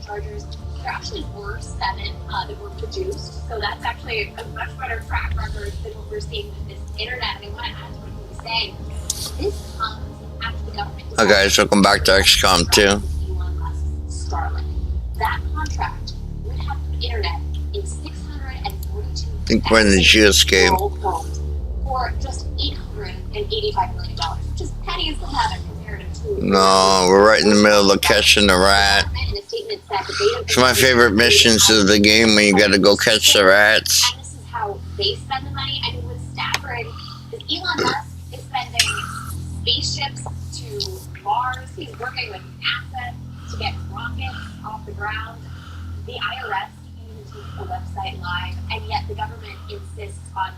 chargers. There actually were 7 that were produced, so that's actually a much better track record than what we're seeing with this internet. And I want to add to what he was saying. This comes after the government. Hi guys, welcome back to XCOM 2. Elon Musk's Starlink. That contract would have the internet in 642. I think we're in the geoscape. For just $885 million, which is pennies of heaven comparative to. No, we're right in the middle of catching the rat. It's my favorite missions of the game when you gotta go catch the rats. And this is how they spend the money. I mean, what's staggering is Elon Musk is spending spaceships to Mars. He's working with NASA to get rockets off the ground. The IRS can't even take the website live, and yet the government insists on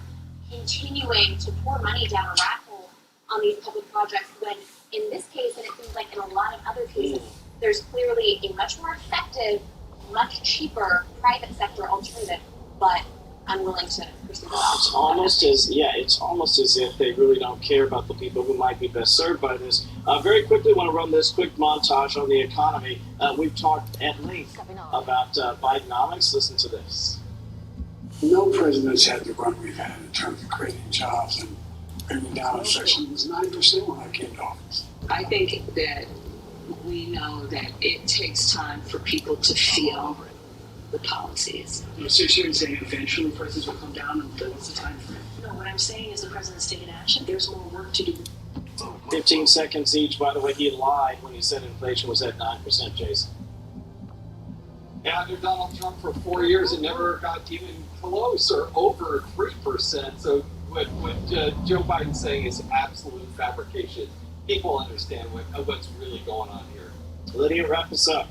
continuing to pour money down a rat hole on these public projects when in this case, and it seems like in a lot of other cases, there's clearly a much more effective, much cheaper private sector alternative, but unwilling to pursue that. It's almost as if they really don't care about the people who might be best served by this. Very quickly, want to run this quick montage on the economy. We've talked at length about Bidenomics. Listen to this. No president's had the run we've had in terms of creating jobs and bringing down inflation. It was 9% when I came to office. I think that we know that it takes time for people to feel the policies. You're saying eventually prices will come down, and what's the time frame? No, what I'm saying is the president's taking action. There's more work to do. 15 seconds each. By the way, he lied when he said inflation was at 9%, Jason. Yeah, under Donald Trump for 4 years, it never got even close or over 3%. So what Joe Biden's saying is absolute fabrication. People understand what's really going on here. Lydia, wrap us up.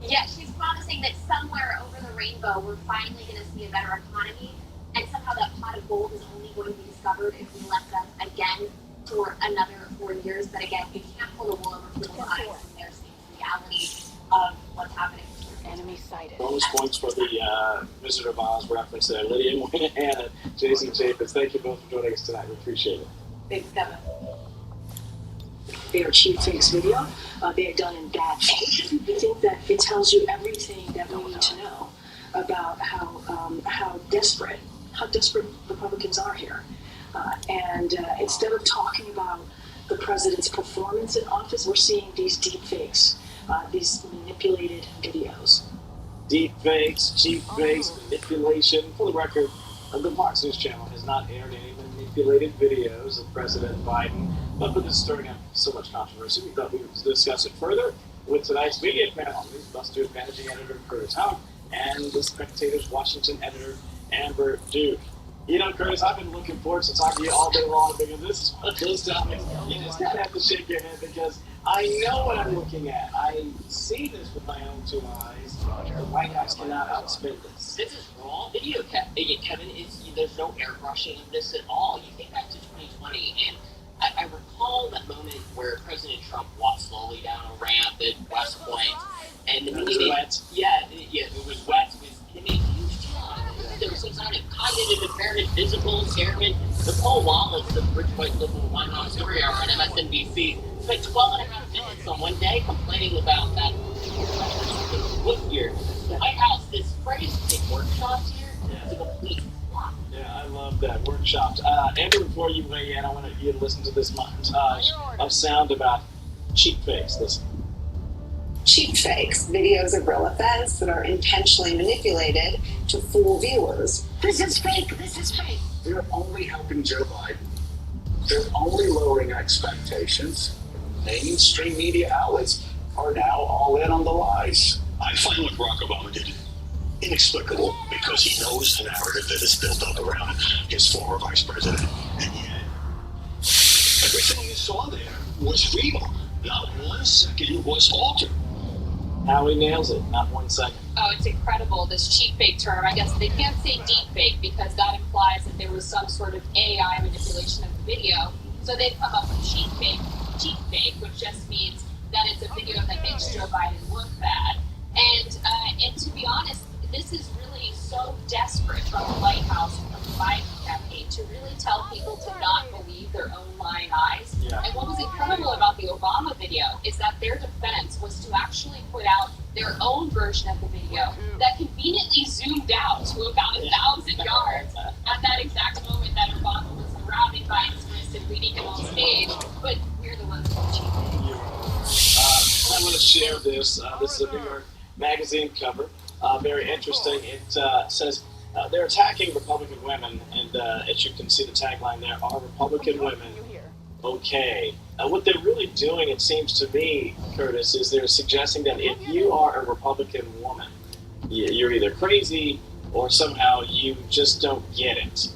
Yeah, she's promising that somewhere over the rainbow, we're finally going to see a better economy, and somehow that pot of gold is only going to be discovered if we let them again for another 4 years. But again, you can't pull the wool over people's eyes when they're seeing the reality of what's happening. Enemy sighted. Bonus points for the Wizard of Oz reference there. Lydia Moynihan and Jason Chapis, thank you both for joining us tonight. We appreciate it. Thanks, Kevin. They are cheap fakes video. They are done in bad faith. I think that it tells you everything that we need to know about how desperate Republicans are here. And instead of talking about the president's performance in office, we're seeing these deep fakes, these manipulated videos. Deep fakes, cheap fakes, manipulation. For the record, the Fox News channel has not aired any manipulated videos of President Biden, but with this stirring up so much controversy, we thought we would discuss it further with tonight's media panel. Newsbuster's managing editor Curtis Houck and the Spectator's Washington editor Amber Duke. You know, Curtis, I've been looking forward to talking to you all day long because this is one of those topics you just kind of have to shake your head because I know what I'm looking at. I see this with my own 2 eyes. The White House cannot outspend this. This is raw video, Kevin. There's no airbrushing of this at all. You think back to 2020, and I recall that moment where President Trump walked slowly down a ramp at West Point, and it was wet. It was wet. It made huge time. There was some kind of cognitive impairment, physical impairment. Nicole Wallace, the Bridgepoint Liberal One story hour on MSNBC, spent 12 and a half minutes on one day complaining about that foot here. The White House, this phrase, big workshops here, is a complete flop. Yeah, I love that. Workshops. Amber, before you weigh in, I want you to listen to this montage of sound about cheap fakes. Listen. Cheap fakes, videos of real events that are intentionally manipulated to fool viewers. This is fake. This is fake. They're only helping Joe Biden. They're only lowering expectations. Mainstream media outlets are now all in on the lies. I find what Barack Obama did inexplicable because he knows the narrative that is built up around his former vice president. And yet, everything you saw there was real. Not 1 second was altered. Howie nails it. Not 1 second. Oh, it's incredible, this cheap fake term. I guess they can't say deep fake because that implies that there was some sort of AI manipulation of the video. So they've come up with cheap fake, which just means that it's a video that makes Joe Biden look bad. And to be honest, this is really so desperate from the White House and from the Biden campaign to really tell people to not believe their own lying eyes. Yeah. And what was incredible about the Obama video is that their defense was to actually put out their own version of the video that conveniently zoomed out to about 1,000 yards at that exact moment that Obama was grabbing by his wrist and leading him on stage, but we're the ones who cheated. I want to share this. This is a New York Magazine cover. Very interesting. It says, they're attacking Republican women, and as you can see the tagline there, are Republican women okay? What they're really doing, it seems to me, Curtis, is they're suggesting that if you are a Republican woman, you're either crazy or somehow you just don't get it.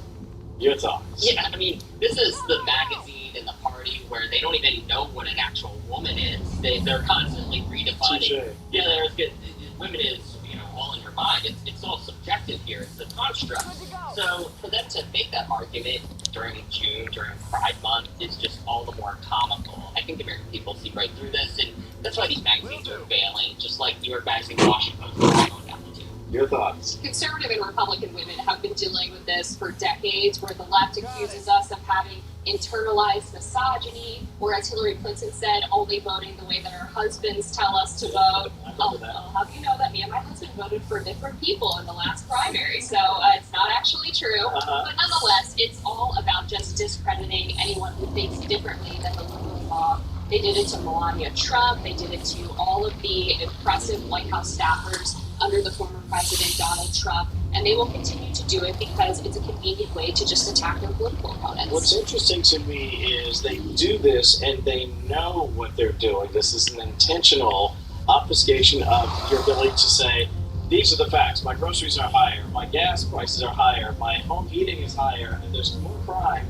Your thoughts? Yeah, I mean, this is the magazine and the party where they don't even know what an actual woman is. They're constantly redefining. Touché. Yeah, there's good. Women is, all in your mind. It's all subjective here. It's a construct. So for them to make that argument during June, during Pride Month, is just all the more comical. I think the American people see right through this, and that's why these magazines are failing, just like New York Magazine, Washington Post, are going down the tube. Your thoughts? Conservative and Republican women have been dealing with this for decades, where the left accuses us of having internalized misogyny, or as Hillary Clinton said, only voting the way that our husbands tell us to vote. How do you know that? Me and my husband voted for different people in the last primary, so it's not actually true. But nonetheless, it's all about just discrediting anyone who thinks differently than the rule of law. They did it to Melania Trump. They did it to all of the impressive White House staffers under the former President Donald Trump, and they will continue to do it because it's a convenient way to just attack their political opponents. What's interesting to me is they do this and they know what they're doing. This is an intentional obfuscation of your ability to say, these are the facts. My groceries are higher, my gas prices are higher, my home heating is higher, and there's more crime.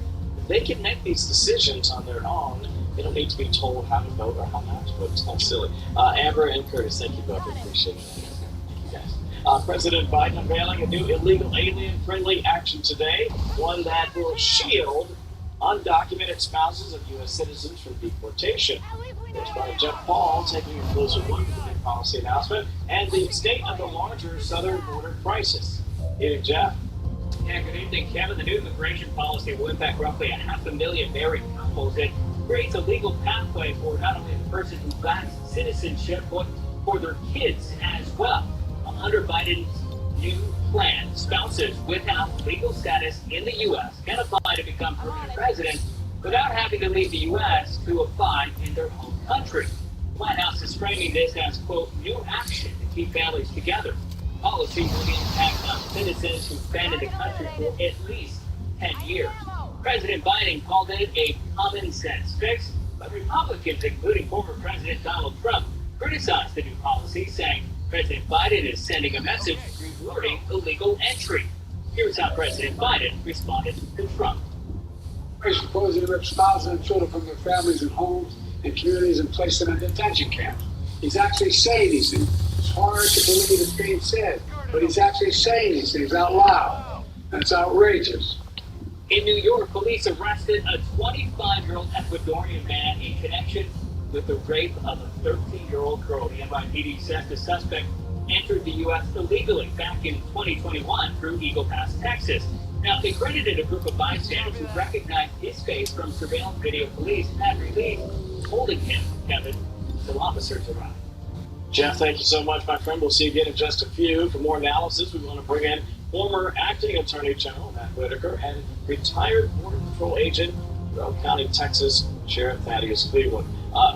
They can make these decisions on their own. They don't need to be told how to vote or how not to vote. It's kind of silly. Amber and Curtis, thank you both. I appreciate it. Thank you guys. President Biden unveiling a new illegal alien-friendly action today, one that will shield undocumented spouses of U.S. citizens from deportation. Correspondent Jeff Paul taking a closer look at the big policy announcement and the state of the larger southern border crisis. Evening, Jeff. Yeah, good evening, Kevin. The new immigration policy will impact roughly 500,000 married couples. It creates a legal pathway for not only the person who lacks citizenship, but for their kids as well. Under Biden's new plan, spouses without legal status in the U.S. can apply to become permanent residents without having to leave the U.S. to apply in their home country. The White House is framing this as, quote, new action to keep families together. Policy will impact on citizens who've been in the country for at least 10 years. President Biden called it a common sense fix, but Republicans, including former President Donald Trump, criticized the new policy, saying President Biden is sending a message rewarding illegal entry. Here's how President Biden responded to Trump. Supposedly ripped spouses and children from their families and homes and communities and placed them in detention camps. He's actually saying these things. It's hard to believe it's being said, but he's actually saying these things out loud. That's outrageous. In New York, police arrested a 25-year-old Ecuadorian man in connection with the rape of a 13-year-old girl. The NYPD says the suspect entered the U.S. illegally back in 2021 through Eagle Pass, Texas. Now, they credited a group of bystanders who recognized his face from surveillance video police had released, holding him, Kevin, until officers arrived. Jeff, thank you so much, my friend. We'll see you again in just a few. For more analysis, we want to bring in former acting Attorney General Matt Whitaker and retired Border Patrol agent, Rowe County, Texas, Sheriff Thaddeus Cleveland.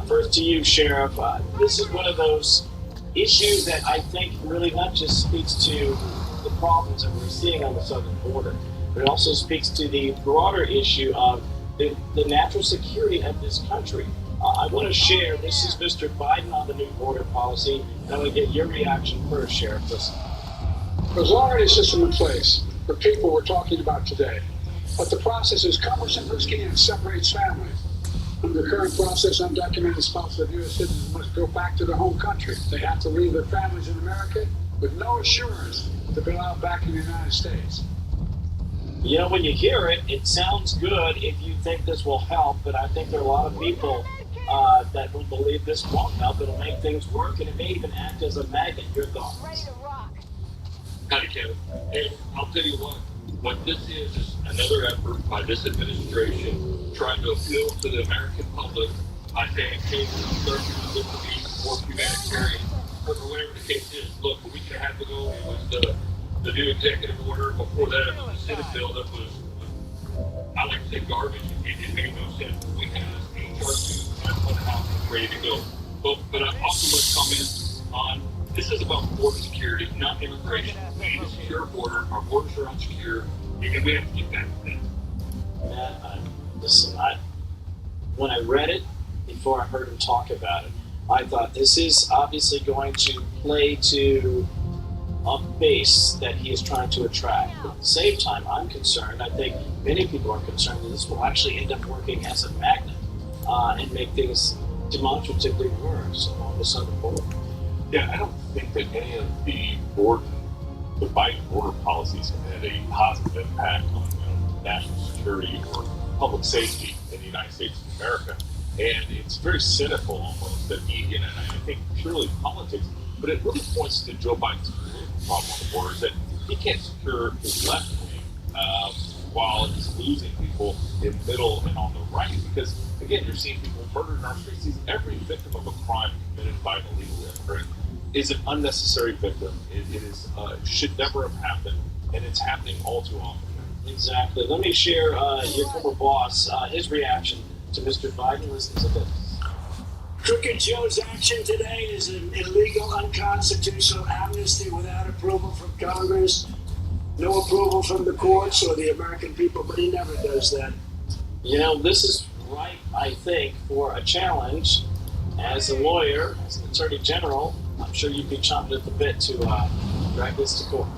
First to you, Sheriff. This is one of those issues that I think really not just speaks to the problems that we're seeing on the southern border, but it also speaks to the broader issue of the natural security of this country. I want to share, this is Mr. Biden on the new border policy, and I want to get your reaction first, Sheriff. Listen. There's already a system in place for people we're talking about today, but the process is cumbersome, risky, and separates families. Under the current process, undocumented spouses of U.S. citizens must go back to their home country. They have to leave their families in America with no assurance to be allowed back in the United States. You know, when you hear it, it sounds good if you think this will help, but I think there are a lot of people that will believe this won't help. It'll make things work, and it may even act as a magnet. Your thoughts? Howdy, Kevin. And I'll tell you what this is another effort by this administration trying to appeal to the American public. I think cases of liberty, more humanitarian, or whatever the new executive order. Before that, it was a Senate bill that was, I like to say, garbage. It made no sense. We had HR2 on the House ready to go. But I also want to comment on, this is about border security, not immigration. We need a secure border. Our borders are unsecure, and we have to get back to that. Man, listen, when I read it, before I heard him talk about it, I thought this is obviously going to play to a base that he is trying to attract. But at the same time, I'm concerned, I think many people are concerned that this will actually end up working as a magnet and make things demonstratively worse along the southern border. Yeah, I don't think that any of the Biden border policies have had a positive impact on national security or public safety in the United States of America. And it's very cynical almost that he, and I think purely politics, but it really points to Joe Biden's political problem on the border, is that he can't secure his left wing while he's losing people in the middle and on the right. Because, again, you're seeing people murdered in our streets. Every victim of a crime committed by an illegal immigrant is an unnecessary victim. It should never have happened, and it's happening all too often. Exactly. Let me share your former boss, his reaction to Mr. Biden. Listen to this. Crooked Joe's action today is an illegal, unconstitutional amnesty without approval from Congress, no approval from the courts or the American people, but he never does that. You know, this is right, I think, for a challenge. As a lawyer, as an attorney general, I'm sure you'd be chomping at the bit to drag this to court.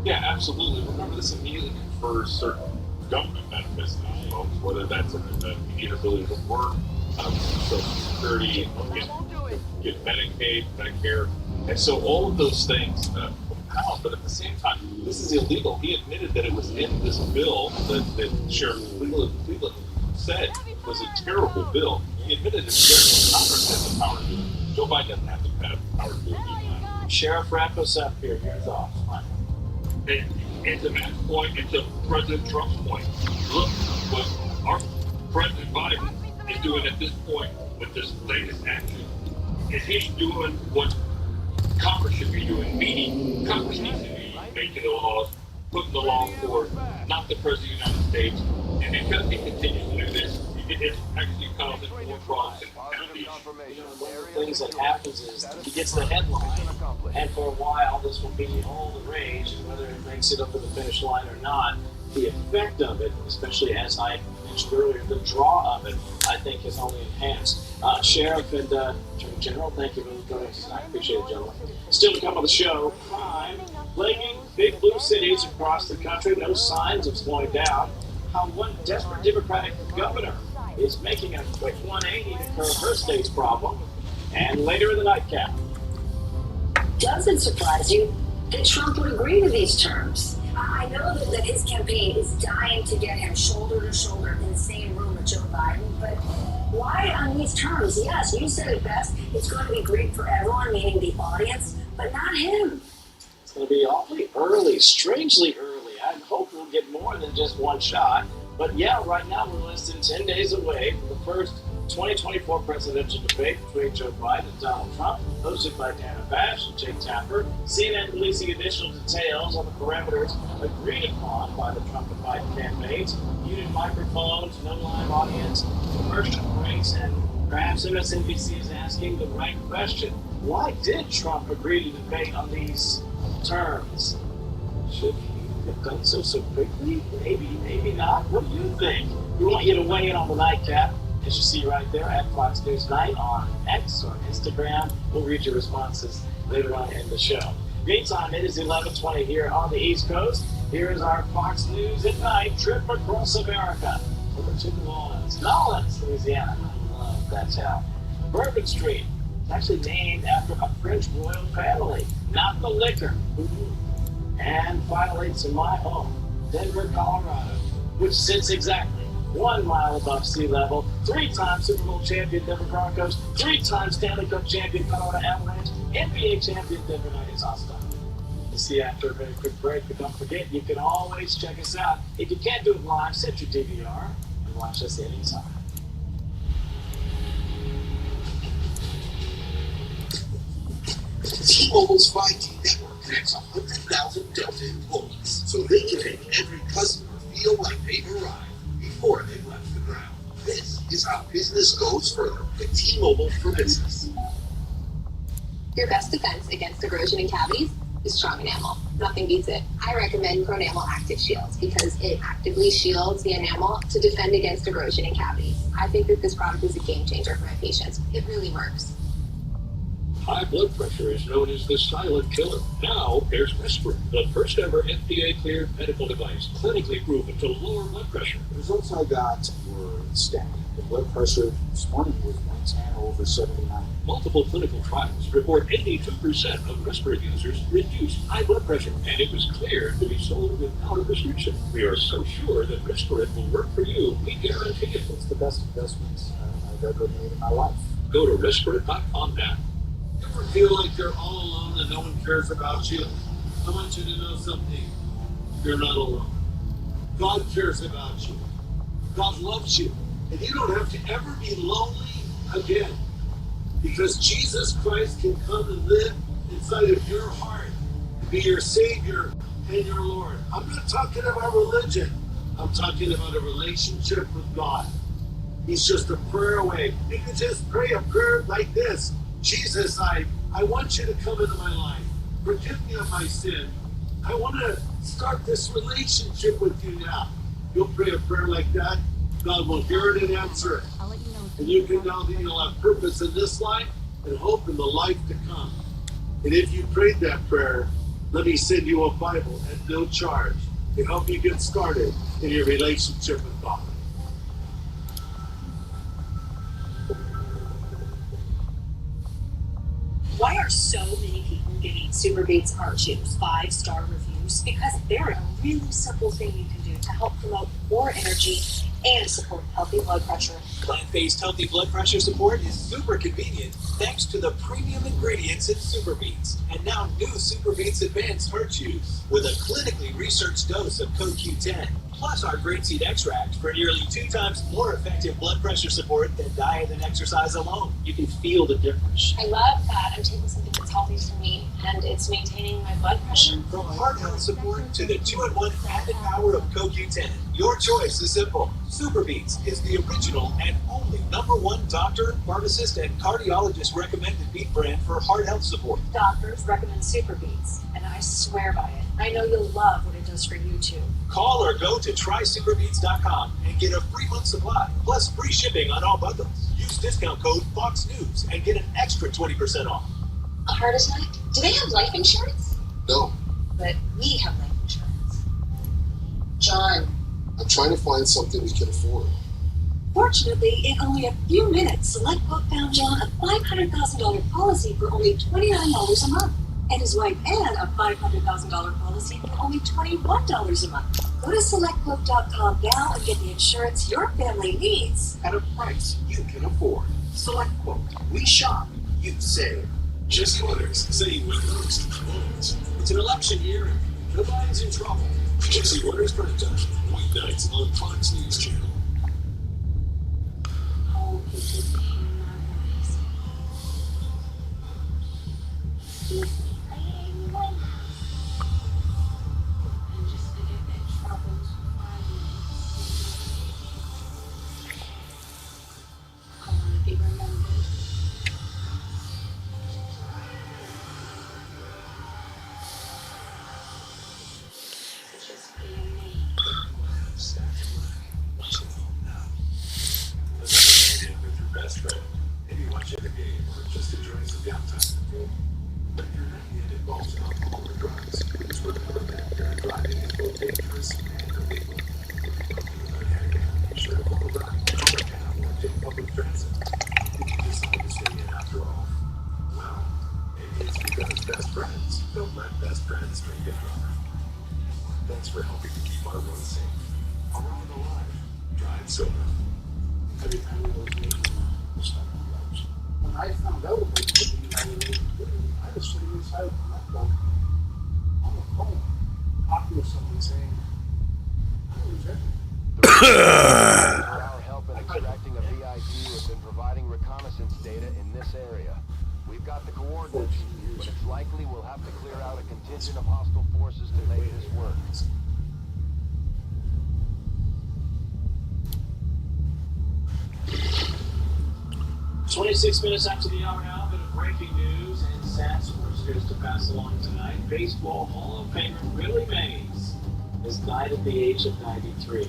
Yeah, absolutely. Remember, this immediately confers certain government benefits to folks, whether that's an immediate ability to work, Social Security, get Medicaid, Medicare. And so all of those things compound, but at the same time, this is illegal. He admitted that it was in this bill that Sheriff Cleveland said was a terrible bill. He admitted it. Congress has the power to do it. Joe Biden doesn't have the power to do it. Sheriff, wrap us up here. Your thoughts. And to Matt's point, and to President Trump's point, look what our President Biden is doing at this point with this latest action is he's doing what Congress should be doing, meaning Congress needs to be making the laws, putting the law forward, not the President of the United States. And because he continues to do this, it's actually causing more problems and penalties. One of the things that happens is he gets the headline, and for a while this will be all the rage, and whether it makes it up to the finish line or not, the effect of it, especially as I mentioned earlier, the draw of it, I think is only enhanced. Sheriff and Attorney General, thank you for joining us tonight. I appreciate it, gentlemen. Still to come on the show, crime plaguing big blue cities across the country, no signs of slowing down. How one desperate Democratic governor is making a quick 180 to curb her state's problem. And later in the nightcap. Doesn't surprise you that Trump would agree to these terms. I know that his campaign is dying to get him shoulder to shoulder in the same room with Joe Biden, but why on these terms? Yes, you said it best. It's going to be great for everyone, meaning the audience, but not him. It's going to be awfully early, strangely early. I hope we'll get more than just one shot. But yeah, right now we're less than 10 days away from the first 2024 presidential debate between Joe Biden and Donald Trump, hosted by Dana Bash and Jake Tapper. CNN releasing additional details on the parameters agreed upon by the Trump and Biden campaigns: muted microphones, no live audience, commercial breaks, and perhaps MSNBC is asking the right question: why did Trump agree to debate on these terms? Should he have done so quickly? Maybe not. What do you think? We want you to weigh in on the nightcap, as you see right there at Fox News Night on X or Instagram. We'll read your responses later on in the show. Meantime, it is 11:20 here on the East Coast. Here is our Fox News at Night trip across America. Over to New Orleans, Louisiana. I love that town. Bourbon Street is actually named after a French royal family, not the liquor. And finally, to my home, Denver, Colorado, which sits exactly 1 mile above sea level, 3-time Super Bowl champion Denver Broncos, 3-time Stanley Cup champion Colorado Avalanche, NBA champion Denver Nuggets. Awesome. We'll see you after a very quick break, but don't forget, you can always check us out. If you can't do it live, set your DVR and watch us anytime. T-Mobile's 5G network That's 100,000 Delta employees, so they can make every customer feel like they've arrived before they've left the ground. This is how business goes further with T-Mobile for Business. Your best defense against erosion and cavities is strong enamel. Nothing beats it. I recommend Pronamel Active Shields because it actively shields the enamel to defend against erosion and cavities. I think that this product is a game changer for my patients. It really works. High blood pressure is known as the silent killer. Now there's Respirin, the first ever FDA-cleared medical device, clinically proven to lower blood pressure. The results I got were staggering. The blood pressure this morning was 110/79. Multiple clinical trials report 82% of Respirin users reduced high blood pressure, and it was cleared to be sold without a prescription. We are so sure that Respirin will work for you. We guarantee it. It's the best investment I've ever made in my life. Go to Respirin.com now. Ever feel like you're all alone and no one cares about you? I want you to know something. You're not alone. God cares about you. God loves you. And you don't have to ever be lonely again. Because Jesus Christ can come and live inside of your heart and be your Savior and your Lord. I'm not talking about religion. I'm talking about a relationship with God. He's just a prayer away. You can just pray a prayer like this. Jesus, I want you to come into my life. Forgive me of my sin. I want to start this relationship with you now. You'll pray a prayer like that. God will hear it and answer it. And you can know that you'll have purpose in this life and hope in the life to come. And if you prayed that prayer, let me send you a Bible at no charge to help you get started in your relationship with God. Why are so many people giving Super Beats Art Tubes 5-star reviews? Because they're a really simple thing you can do to help promote more energy and support healthy blood pressure. Plant-based healthy blood pressure support is super convenient thanks to the premium ingredients in Super Beats. And now new Super Beats Advanced Heart Tubes with a clinically researched dose of CoQ10, plus our grapeseed extract for nearly 2 times more effective blood pressure support than diet and exercise alone. You can feel the difference. I love that I'm taking something that's healthy for me and it's maintaining my blood pressure. From heart health support to the 2-in-1 added power of CoQ10, your choice is simple. Super Beats is the original and only #1 doctor, pharmacist, and cardiologist recommended beet brand for heart health support. Doctors recommend Super Beats, and I swear by it. I know you'll love what it does for you too. Call or go to trysuperbeats.com and get a free month supply, plus free shipping on all bundles. Use discount code FOXNEWS and get an extra 20% off. A heart attack? Do they have life insurance? No, But we have life insurance. John, I'm trying to find something we can afford. Fortunately, in only a few minutes, SelectQuote found John a $500,000 policy for only $29 a month, and his wife Ann a $500,000 policy for only $21 a month. Go to SelectQuote.com now and get the insurance your family needs At a price you can afford. SelectQuote. We shop, you save. Jesse Weathers saying with those moments. It's an election year and Joe Biden's in trouble. Jesse Weathers President, weeknights on Fox News Channel. Oh, Best friend. Maybe watching a game or just enjoying some downtime. But if you're not yet involved in alcohol or drugs, it's worth noting that driving is both dangerous and illegal. Be sure to follow the cab or take public transit. If you decide to stay in after all, well, maybe it's because best friends don't let best friends drink and drive. Thanks for helping to keep our roads safe, our road alive. Drive sober. Every time I was making when I found out about the United Nations, I was sitting inside my phone on the phone talking to someone saying, I don't reject it. For our help in extracting a VIP who has been providing reconnaissance data in this area. We've got the coordinates, but it's likely we'll have to clear out a contingent of hostile forces to make this work. 26 minutes after the hour now, a bit of breaking news and sad sports news to pass along tonight. Baseball Hall of Famer Willie Mays has died at the age of 93.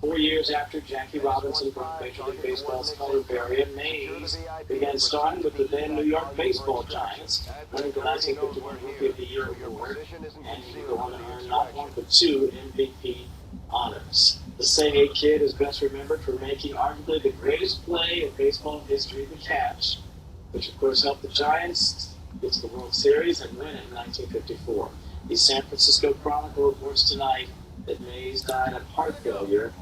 4 years after Jackie Robinson broke Major League Baseball's color barrier, Mays began starting with the then New York Baseball Giants, winning the 1951 Rookie of the Year award, and he would go on to earn not one but 2 MVP honors. The Say Kid is best remembered for making arguably the greatest play in baseball history, the catch, which of course helped the Giants get to the World Series and win it in 1954. The San Francisco Chronicle reports tonight that Mays died of heart failure.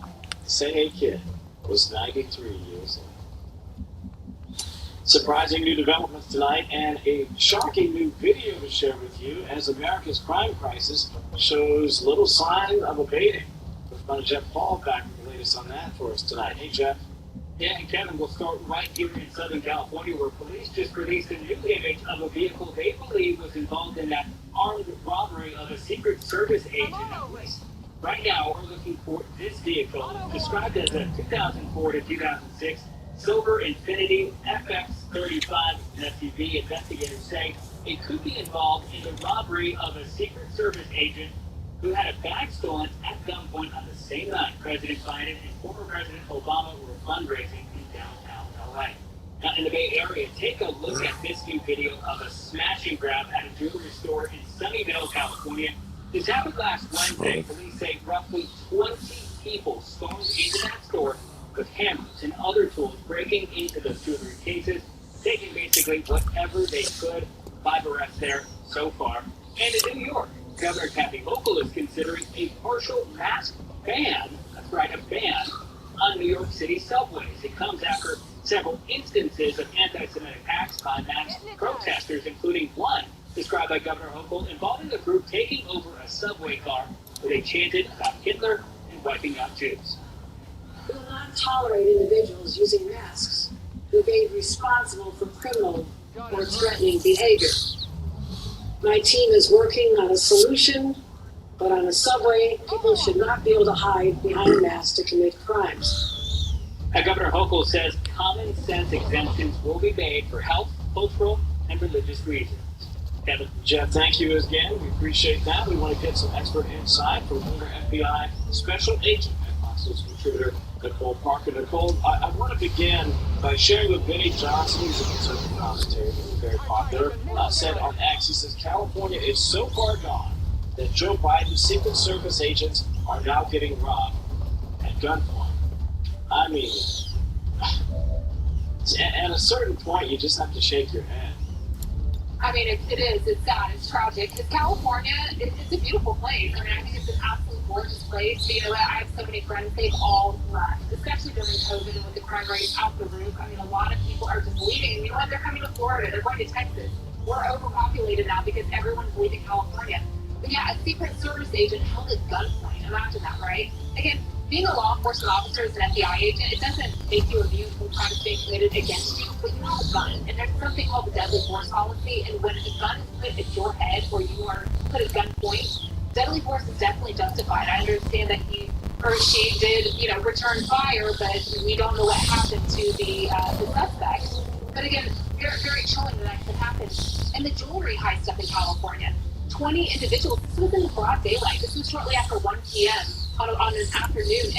The Say Kid was 93 years old. Surprising new developments tonight and a shocking new video to share with you as America's crime crisis shows little sign of abating. Jeff Paul back with the latest on that for us tonight. Hey, Jeff. Yeah, and Kevin, we'll start right here in Southern California, where police just released a new image of a vehicle they believe was involved in that armed robbery of a Secret Service agent. Right now, we're looking for this vehicle, described as a 2004 to 2006 silver Infiniti FX35 SUV. Investigators say it could be involved in the robbery of a Secret Service agent who had a bag stolen at gunpoint on the same night President Biden and former President Obama were fundraising in downtown LA. Now, in the Bay Area, take a look at this new video of a smash and grab at a jewelry store in Sunnyvale, California. This happened last Wednesday. Police say roughly 20 people stormed into that store with hammers and other tools, breaking into the jewelry cases, taking basically whatever they could. 5 arrests there so far. And in New York, Governor Kathy Hochul is considering a partial mask ban, that's right, a ban on New York City subways. It comes after several instances of anti-Semitic acts by masked protesters, including one described by Governor Hochul involving a group taking over a subway car where they chanted about Hitler and wiping out Jews. We will not tolerate individuals using masks who are made responsible for criminal or threatening behavior. My team is working on a solution, but on a subway, people should not be able to hide behind masks to commit crimes. Governor Hochul says common sense exemptions will be made for health, cultural, and religious reasons. Kevin. Jeff, thank you again. We appreciate that. We want to get some expert insight from former FBI Special Agent and Fox News contributor Nicole Parker. Nicole, I want to begin by sharing with Vinny Johnson, who's a conservative commentator, very popular, said on X, he says, California is so far gone that Joe Biden's Secret Service agents are now getting robbed at gunpoint. I mean, at a certain point, you just have to shake your head. I mean, it is. It's sad. It's tragic. Because California, it's a beautiful place. I mean, I think it's an absolutely gorgeous place. But, you know, I have so many friends. They've all left, especially during COVID and with the crime rate out the roof. I mean, a lot of people are just leaving. You know what? They're coming to Florida. They're going to Texas. We're overpopulated now because everyone's leaving California. But, yeah, a Secret Service agent held at gunpoint. Imagine that, right? Again, being a law enforcement officer as an FBI agent, it doesn't make you immune from crime being committed against you, but you have a gun, and there's something called the deadly force policy, and when a gun is put at your head or you are put at gunpoint, deadly force is definitely justified. I understand that he or she did, you know, return fire, but we don't know what happened to the suspect. But again, very, very chilling that could happen. And the jewelry heist up in California, 20 individuals, this was in the broad daylight. This was shortly after 1 p.m. on an afternoon,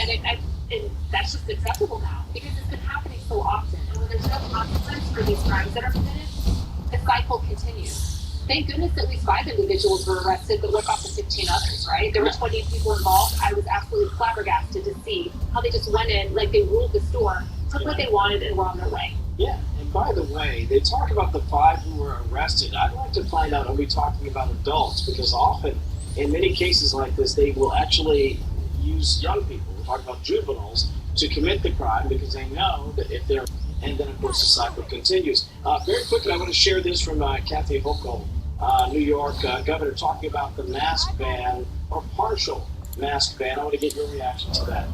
and that's just acceptable now because it's been happening so often. And when there's no consequence for these crimes that are committed, the cycle continues. Thank goodness at least 5 individuals were arrested, but what about the 15 others, right? There were 20 people involved. I was absolutely flabbergasted to see how they just went in, like they ruled the store, took what they wanted, and were on their way. Yeah, and by the way, they talk about the 5 who were arrested. I'd like to find out, are we talking about adults? Because often, in many cases like this, they will actually use young people, we're talking about juveniles, to commit the crime because they know that if they're, and then of course the cycle continues. Very quickly, I want to share this from Kathy Hochul, New York governor, talking about the mask ban or partial mask ban. I want to get your reaction to that.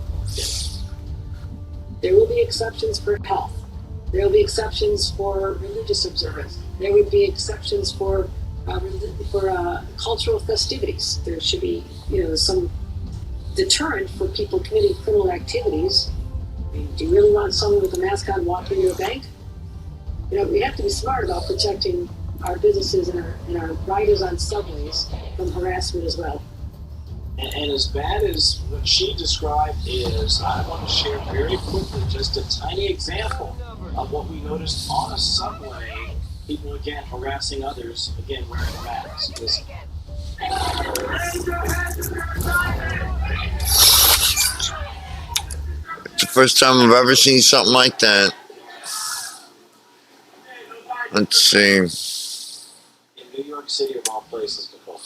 There will be exceptions for health. There will be exceptions for religious observance. There would be exceptions for cultural festivities. There should be, some deterrent for people committing criminal activities. I mean, do you really want someone with a mask on walking into a bank? We have to be smart about protecting our businesses and our riders on subways from harassment as well. And as bad as what she described is, I want to share very quickly just a tiny example of what we noticed on a subway. People, again, harassing others, again, wearing masks. It's the first time I've ever seen something like that. Let's see. in New York City, of all places, Nicole.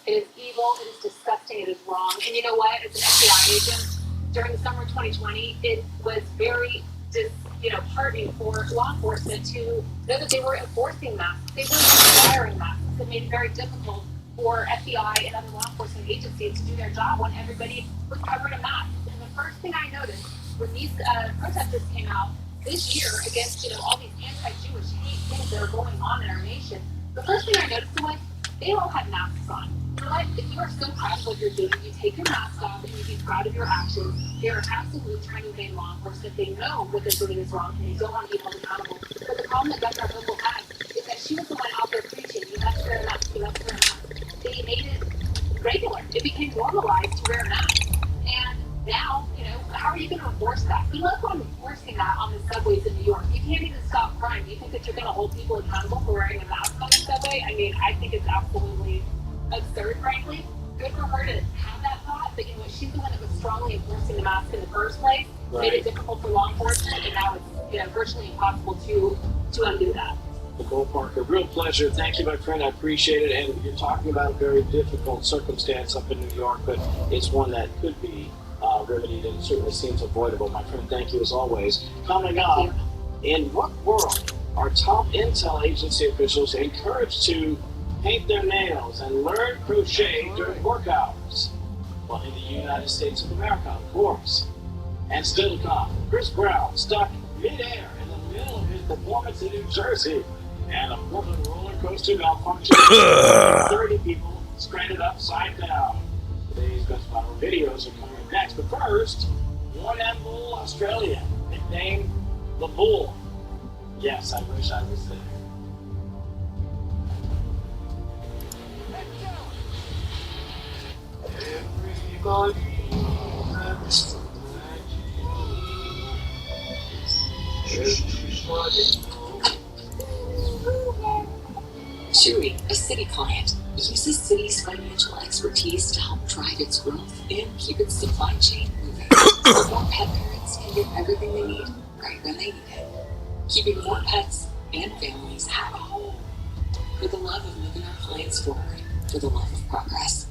It is evil, it is disgusting, it is wrong. And you know what? As an FBI agent, during the summer of 2020, it was very heartening for law enforcement to know that they were enforcing masks. They were requiring masks. It made it very difficult for FBI and other law enforcement agencies to do their job when everybody was covered in masks. And the first thing I noticed when these protesters came out this year against all these anti-Jewish hate things that are going on in our nation, the first thing I noticed was they all had masks on. You know what? If you are so proud of what you're doing, you take your mask off and you be proud of your actions. They are absolutely trying to obey law enforcement. They know what they're doing is wrong and they don't want to be held accountable. But the problem that Governor Hochul had is that she was the one out there preaching, you have to wear a mask, you have to wear a mask. They made it regular. It became normalized to wear a mask. And now, how are you going to enforce that? Good luck on enforcing that on the subways in New York. You can't even stop crime. Do you think that you're going to hold people accountable for wearing a mask on the subway? I mean, I think it's absolutely absurd, frankly. Good for her to have that thought, but she's the one that was strongly enforcing the mask in the first place. Right. Made it difficult for law enforcement, and now it's virtually impossible to undo that. Nicole Parker, real pleasure. Thank you, my friend. I appreciate it. And you're talking about a very difficult circumstance up in New York, but it's one that could be remedied and certainly seems avoidable. My friend, thank you as always. Coming up, in what world are top intel agency officials encouraged to paint their nails and learn crochet during work hours? Well, in the United States of America, of course. And still to come, Chris Brown stuck midair in the middle of his performance in New Jersey, and a Portland roller coaster malfunction. 30 people stranded upside down. Today's best viral videos are coming up next, but first, One and Bull Australia, nicknamed the Bull. Yes, I wish I was there. Everybody has Chewy, a Citi client, uses Citi's financial expertise to help drive its growth and keep its supply chain moving. So more pet parents can get everything they need right when they need it. Keeping more pets and families happy. For the love of moving our clients forward, for the love of progress.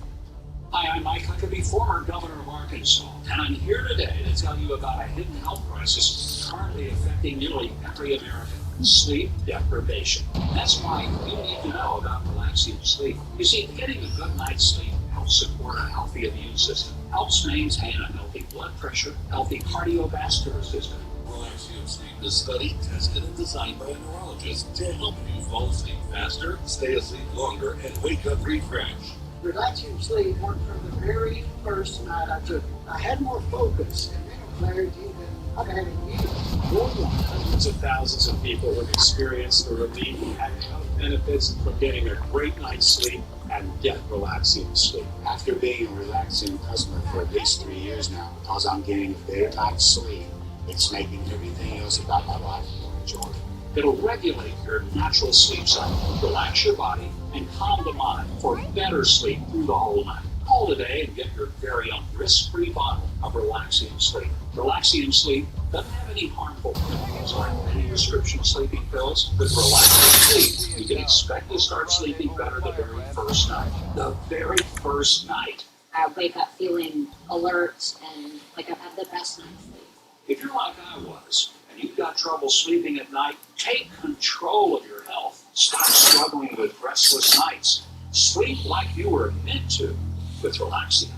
Hi, I'm Mike Huckabee, former governor of Arkansas, and I'm here today to tell you about a hidden health crisis currently affecting nearly every American: sleep deprivation. That's why you need to know about relaxing sleep. You see, getting a good night's sleep helps support a healthy immune system, helps maintain a healthy blood pressure, healthy cardiovascular system. Relaxium Sleep is studied, tested, and designed by a neurologist to help you fall asleep faster, stay asleep longer, and wake up refreshed. Relaxium Sleep worked from the very first night I took it. I had more focus and mental clarity than I've had in years. Hundreds of thousands of people have experienced the relief and health benefits from getting a great night's sleep and get Relaxium Sleep. After being a Relaxium customer for at least 3 years now, because I'm getting a better night's sleep, it's making everything else about my life more enjoyable. It'll regulate your natural sleep cycle, relax your body, and calm the mind for better sleep through the whole night. Call today and get your very own risk-free bottle of Relaxium Sleep. Relaxium Sleep doesn't have any harmful chemicals like many prescription sleeping pills. With Relaxium Sleep, you can expect to start sleeping better the very first night. The very first night. I wake up feeling alert and like I've had the best night's sleep. If you're like I was, and you've got trouble sleeping at night, take control of your health. Stop struggling with restless nights. Sleep like you were meant to with Relaxium.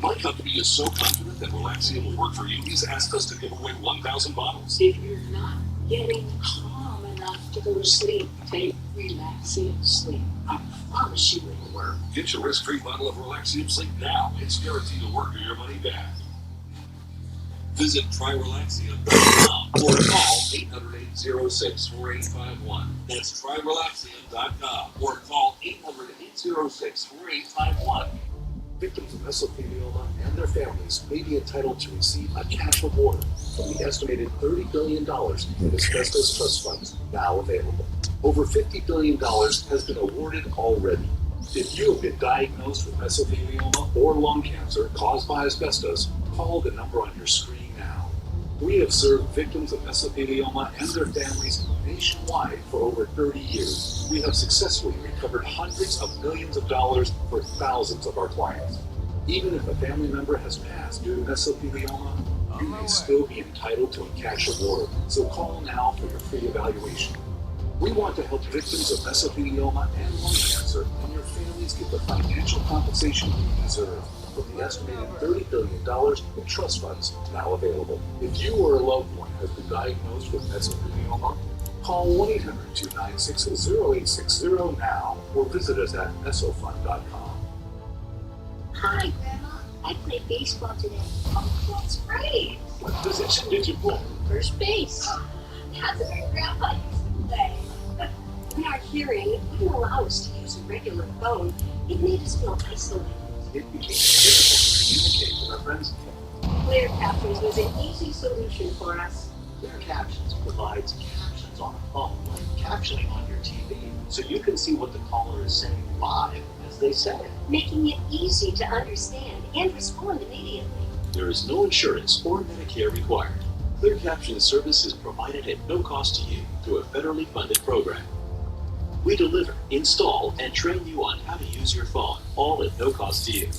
My company is so confident that Relaxium will work for you, he's asked us to give away 1,000 bottles. If you're not getting calm enough to go to sleep. Take Relaxium Sleep. I promise you it will work. Get your risk-free bottle of Relaxium Sleep now. It's guaranteed to work or your money back. Visit tryrelaxium.com or call 800-806-4851. That's tryrelaxium.com or call 800-806-4851. Victims of mesothelioma and their families may be entitled to receive a cash reward from the estimated $30 billion in asbestos trust funds now available. Over $50 billion has been awarded already. If you have been diagnosed with mesothelioma or lung cancer caused by asbestos, call the number on your screen now. We have served victims of mesothelioma and their families nationwide for over 30 years. We have successfully recovered hundreds of millions of dollars for thousands of our clients. Even if a family member has passed due to mesothelioma, you may still be entitled to a cash reward. So call now for your free evaluation. We want to help victims of mesothelioma and lung cancer, and your families get the financial compensation you deserve from the estimated $30 billion in trust funds now available. If you or a loved one has been diagnosed with mesothelioma, call 1-800-296-0860 now or visit us at mesofund.com. Hi, Grandma. I played baseball today. Oh, that's great. What position did you play? First base. That's where Grandpa used to play. We are hearing wouldn't allow us to use a regular phone. It made us feel isolated. It became difficult to communicate with our friends. Clear Captions was an easy solution for us. Clear Captions provides captions on a phone, like captioning on your TV, so you can see what the caller is saying live as they say it. Making it easy to understand and respond immediately. There is no insurance or Medicare required. Clear Captions service is provided at no cost to you through a federally funded program. We deliver, install, and train you on how to use your phone, all at no cost to you.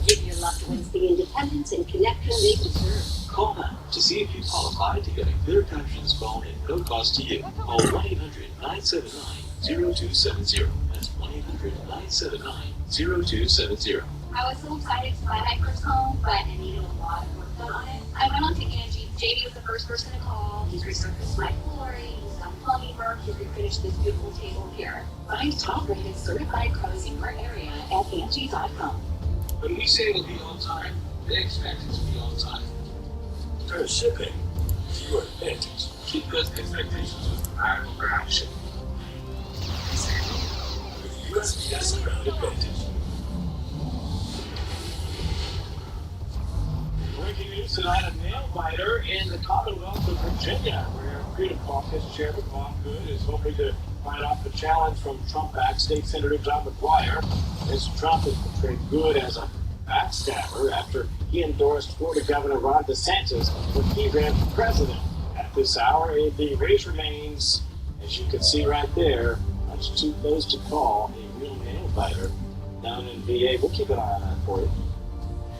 Give your loved ones the independence and connection they deserve. Call now to see if you qualify to get a Clear Captions phone at no cost to you. Call 1-800-979-0270. That's 1-800-979-0270. I was so excited to buy my first home, but I needed a lot of work done on it. I went on to Angie. JD was the first person to call. He's resurfaced my flooring. He's done plumbing work. He's refinished this beautiful table here. Find top-rated certified pros in your area at Angie.com. When we say it'll be on time, they expect it to be on time. For shipping, your advantage. Keep those expectations with reliable ground shipping. With USPS Ground Advantage. Breaking news tonight, a nail biter in the Commonwealth of Virginia, where Freedom Caucus Chairman Bob Good is hoping to fight off the challenge from Trump-backed State Senator John McGuire. Mr. Trump has portrayed Good as a backstabber after he endorsed Florida Governor Ron DeSantis when he ran for president. At this hour, the race remains, as you can see right there, much too close to call a real nail biter down in VA. We'll keep an eye on that for you.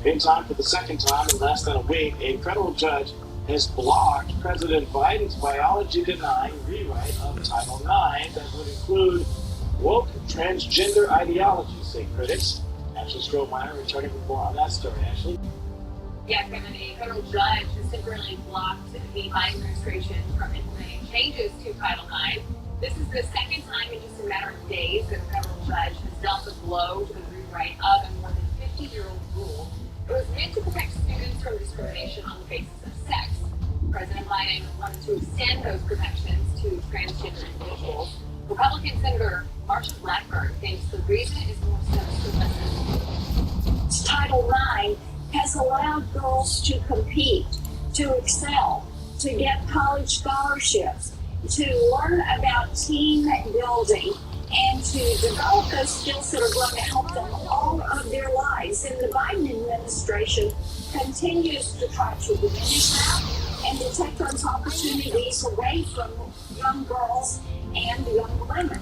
In time for the second time in less than a week, a federal judge has blocked President Biden's biology-denying rewrite of Title IX that would include woke transgender ideology, say critics. Ashley Strohmeyer returning with more on that story. Ashley? Yeah, Kevin, a federal judge has temporarily blocked the Biden administration from implementing changes to Title IX. This is the second time in just a matter of days that a federal judge has dealt a blow to the rewrite of a more than 50-year-old rule. It was meant to protect students from discrimination on the basis of sex. President Biden wanted to extend those protections to transgender individuals. Republican Senator Marsha Blackburn thinks the reason is more sinister. Title IX has allowed girls to compete, to excel, to get college scholarships, to learn about team building, and to develop those skills that are going to help them all of their lives. And the Biden administration continues to try to diminish that and to take those opportunities away from young girls and young women.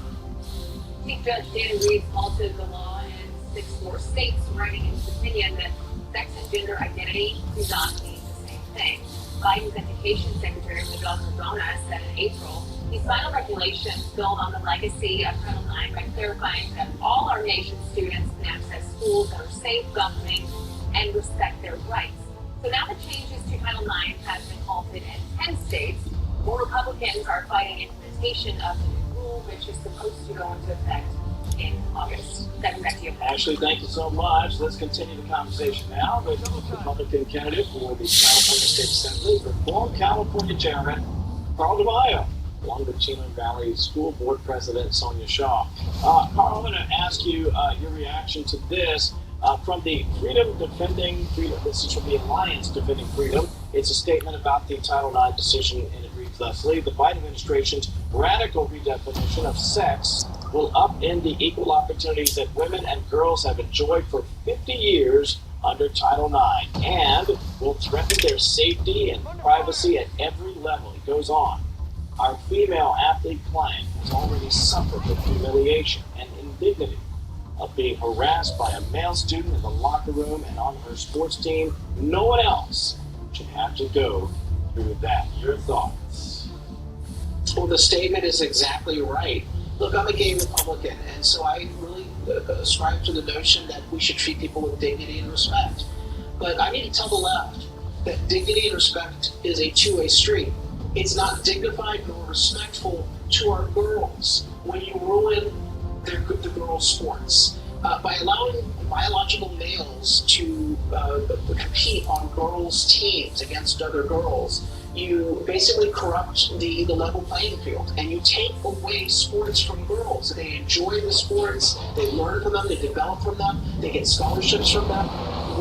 Chief Judge Dan Reed faulted the law in 6 more states, writing in his opinion that sex and gender identity do not mean the same thing. Biden's Education Secretary Miguel Cardona said in April, these final regulations build on the legacy of Title IX by clarifying that all our nation's students can access schools that are safe, welcoming, and respect their rights. So now the changes to Title IX have been halted in 10 states. More Republicans are fighting into this implementation of the new rule, which is supposed to go into effect in August. Back to you. Ashley, thank you so much. Let's continue the conversation now with Republican candidate for the California State Assembly, reform California Chairman Carl DeMaio, along with Chimera Valley School Board President Sonia Shaw. Carl, I'm going to ask you your reaction to this from the Freedom Defending Freedom. This is from the Alliance Defending Freedom. It's a statement about the Title IX decision, and it reads thusly: the Biden administration's radical redefinition of sex will upend the equal opportunities that women and girls have enjoyed for 50 years under Title IX, and will threaten their safety and privacy at every level. It goes on. Our female athlete client has already suffered the humiliation and indignity of being harassed by a male student in the locker room and on her sports team. No one else should have to go through that. Your thoughts? Well, the statement is exactly right. Look, I'm a gay Republican, and so I really ascribe to the notion that we should treat people with dignity and respect. But I need to tell the left that dignity and respect is a two-way street. It's not dignified nor respectful to our girls when you ruin the girls' sports. By allowing biological males to compete on girls' teams against other girls, you basically corrupt the level playing field, and you take away sports from girls. They enjoy the sports, they learn from them, they develop from them, they get scholarships from them.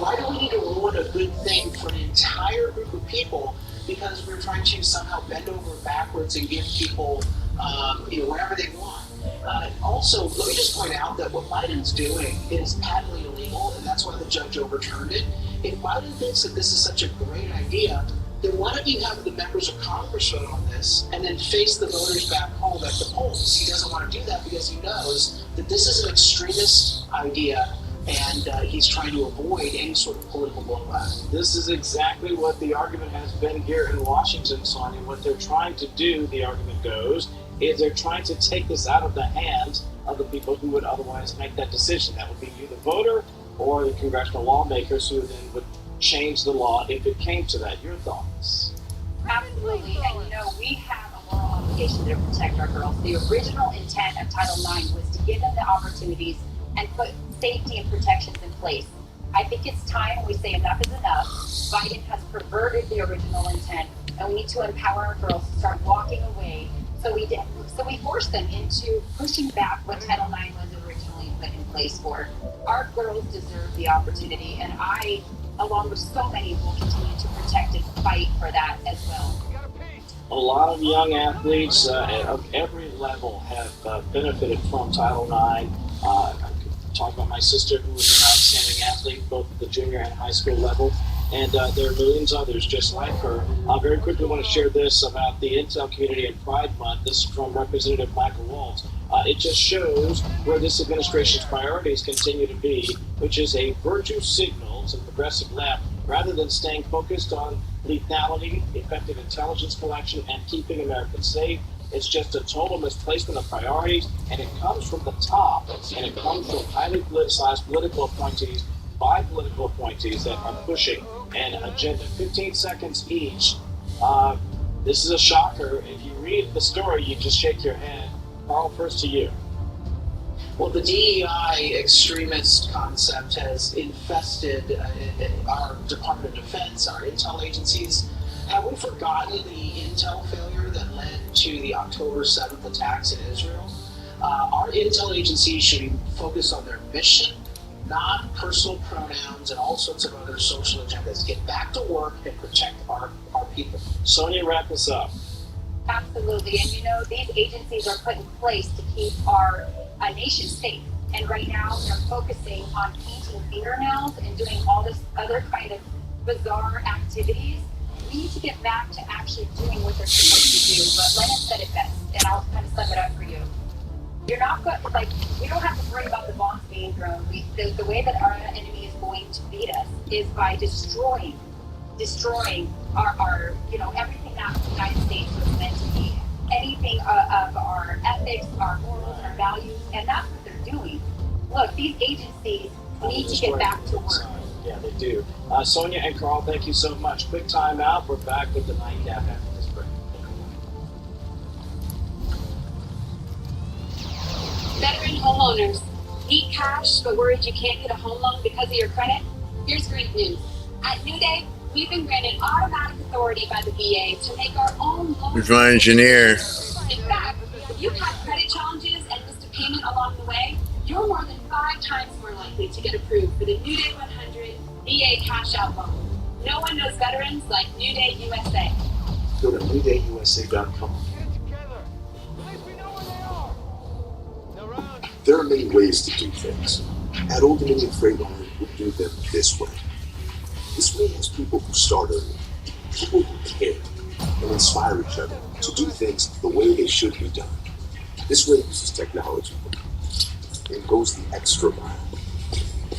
Why do we need to ruin a good thing for an entire group of people because we're trying to somehow bend over backwards and give people whatever they want? Also, let me just point out that what Biden's doing is patently illegal, and that's why the judge overturned it. If Biden thinks that this is such a great idea, then why don't you have the members of Congress vote on this and then face the voters back home at the polls? He doesn't want to do that because he knows that this is an extremist idea, and he's trying to avoid any sort of political blowback. This is exactly what the argument has been here in Washington, Sonia. What they're trying to do, the argument goes, is they're trying to take this out of the hands of the people who would otherwise make that decision. That would be you, the voter, or the congressional lawmakers who then would change the law if it came to that. Your thoughts? Absolutely, and we have a moral obligation to protect our girls. The original intent of Title IX was to give them the opportunities and put safety and protections in place. I think it's time when we say enough is enough. Biden has perverted the original intent, and we need to empower our girls to start walking away. So we forced them into pushing back what Title IX was originally put in place for. Our girls deserve the opportunity, and I, along with so many, will continue to protect and fight for that as well. A lot of young athletes of every level have benefited from Title IX. I could talk about my sister, who was an outstanding athlete, both at the junior and high school level. And there are millions others just like her. I very quickly want to share this about the Intel community and Pride Month. This is from Representative Michael Waltz. It just shows where this administration's priorities continue to be, which is a virtue signal to the progressive left, rather than staying focused on lethality, effective intelligence collection, and keeping Americans safe. It's just a total misplacement of priorities, and it comes from the top, and it comes from highly politicized political appointees by political appointees that are pushing an agenda. 15 seconds each. This is a shocker. If you read the story, you just shake your head. Carl, first to you. Well, the DEI extremist concept has infested our Department of Defense, our intel agencies. Have we forgotten the intel failure that led to the October 7th attacks in Israel? Our intel agencies should be focused on their mission, not personal pronouns and all sorts of other social agendas. Get back to work and protect our people. Sonia, wrap us up. Absolutely, and these agencies are put in place to keep our nation safe. And right now, they're focusing on painting fingernails and doing all this other kind of bizarre activities. We need to get back to actually doing what they're supposed to do. But Lennon said it best, and I'll kind of sum it up for you. You're not good. We don't have to worry about the bombs being thrown. The way that our enemy is going to beat us is by destroying our everything that the United States was meant to be. Anything of our ethics, our morals, our values, and that's what they're doing. Look, these agencies need to get back to work. Yeah, they do. Sonia and Carl, thank you so much. Quick time out. We're back with the nightcap after this break. Veteran homeowners, need cash but worried you can't get a home loan because of your credit? Here's great news. At New Day, we've been granted automatic authority by the VA to make our own loans. Who's my engineer? In fact, if you've had credit challenges and missed a payment along the way, you're more than 5 times more likely to get approved for the New Day 100 VA cash out loan. No one knows veterans like New Day USA. Go to newdayusa.com. There are many ways to do things. At Old Dominion Freight Line, we do them this way. This way has people who start early, people who care and inspire each other to do things the way they should be done. This way uses technology and goes the extra mile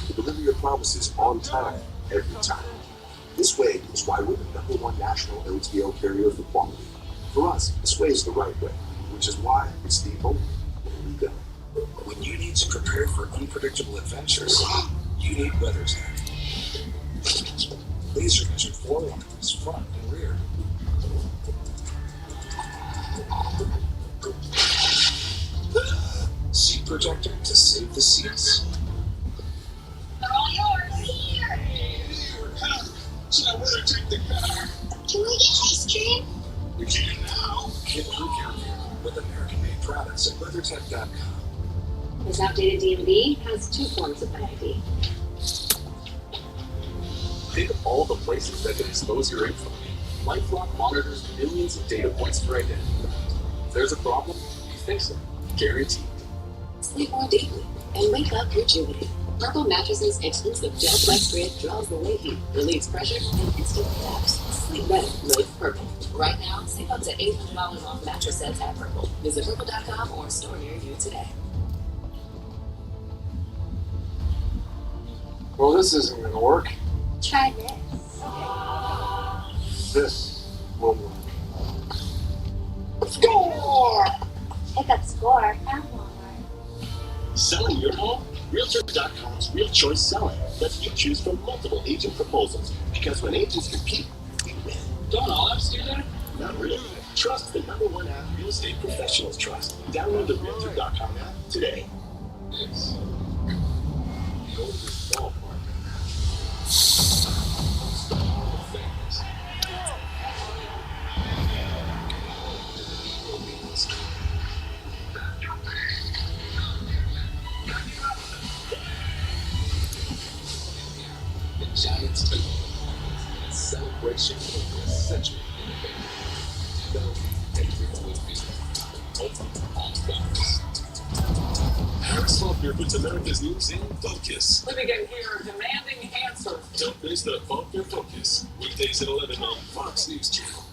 to deliver your promises on time, every time. This way is why we're the #1 national LTO carrier for quality. For us, this way is the right way, which is why it's the only way we go. When you need to prepare for unpredictable adventures, you need WeatherTech. Laser vision forerunners, front and rear. Seat projector to save the seats. They're all yours. Here. Should I WeatherTech the car? Can we get ice cream? We can now. Get through your view with American-made products at WeatherTech.com. This outdated DMV has 2 forms of ID. Think of all the places that can expose your info. LifeLock monitors millions of data points for identity. If there's a problem, you fix it. Guaranteed. Sleep more deeply and wake up rejuvenated. Purple Mattresses' exclusive gel flex grid draws away heat, relieves pressure, and instantly adapts. Sleep better with Purple. Right now, save up to $800 off mattress sets at Purple. Visit purple.com or store near you today. Well, this isn't going to work. Try this. This will work. Score! Pick up score and more. Selling your home? Realtor.com's Real Choice Selling lets you choose from multiple agent proposals. Because when agents compete, we win. Don't all apps do that? Not really. Trust the #1 app real estate professionals trust. Download the Realtor.com app today. It's the oldest ballpark. The Giants celebration of the century. Harris Faulkner puts America's news in focus. Living in here, demanding answers. Don't miss the Faulkner Focus. Weekdays at 11 on Fox News Channel.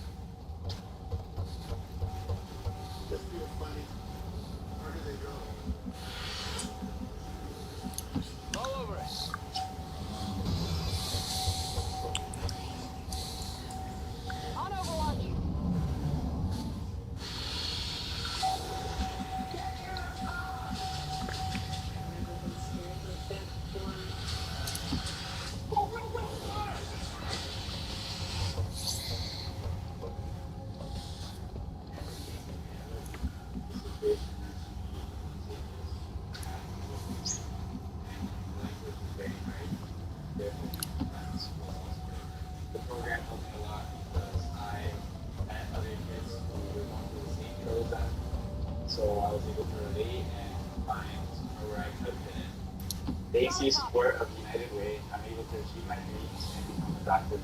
Basic support of United Way, I'm able to achieve my dreams and become a doctor.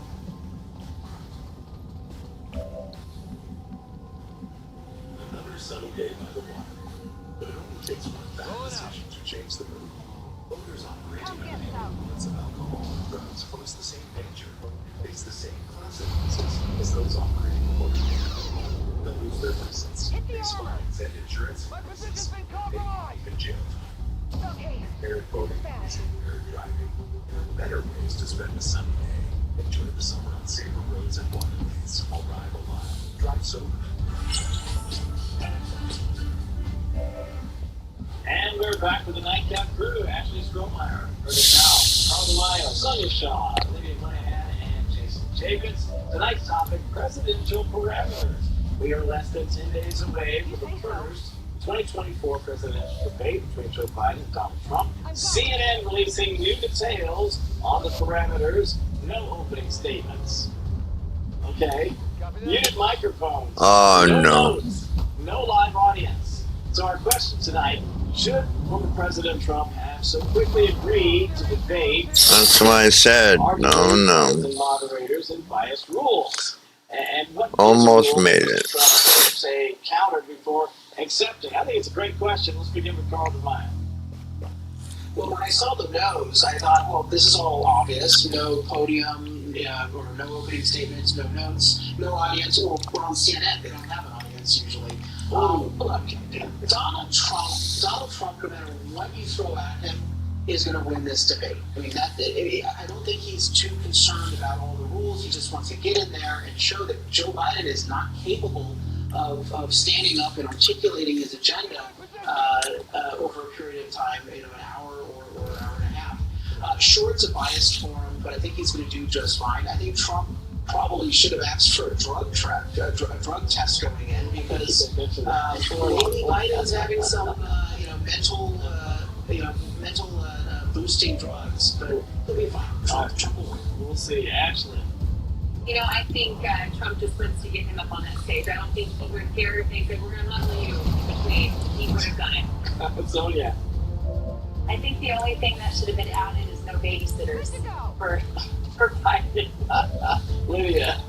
Another sunny day by the water. But it only takes one bad decision to change the mood. Voters operating under the influence of alcohol and drugs pose the same danger and face the same consequences as those operating accordingly. They'll lose their license, face fines and insurance increases, even jail time. Impaired voting is impaired driving. There are better ways to spend a sunny day. Enjoy the summer on safer roads and waterways. Arrive alive. Drive sober. And we're back with the Nightcap crew. Ashley Strohmeyer, Curtis Howe, Carl DeMaio, Sonia Shaw, Olivia Moynihan, and Jason Jacobs. Tonight's topic, presidential parameters. We are less than 10 days away from the first 2024 presidential debate between Joe Biden and Donald Trump. CNN releasing new details on the parameters. No opening statements. Okay. Muted microphones. Oh, no. Notes, no live audience. So our question tonight, should former President Trump have so quickly agreed to debate? That's what I said. No, no. Moderators and biased rules. And what Almost made it. Trump say countered before accepting? I think it's a great question. Let's begin with Carl DeMaio. Well, when I saw the no's, I thought, well, this is all obvious. No podium, or no opening statements, no notes, no audience. Well, we're on CNN. They don't have an audience usually. Look, Donald Trump, no matter what you throw at him, is going to win this debate. I mean, I don't think he's too concerned about all the rules. He just wants to get in there and show that Joe Biden is not capable of standing up and articulating his agenda over a period of time, an hour or an hour and a half. Sure, it's a biased forum, but I think he's going to do just fine. I think Trump probably should have asked for a drug test going in, because maybe Biden's having some mental boosting drugs, but he'll be fine. Trump will win. We'll see. Ashley. I think Trump just wants to get him up on that stage. I don't think he would care if they said, we're going to muzzle you between. He would have done it. Sonia. I think the only thing that should have been added is no babysitters for Biden. Lydia.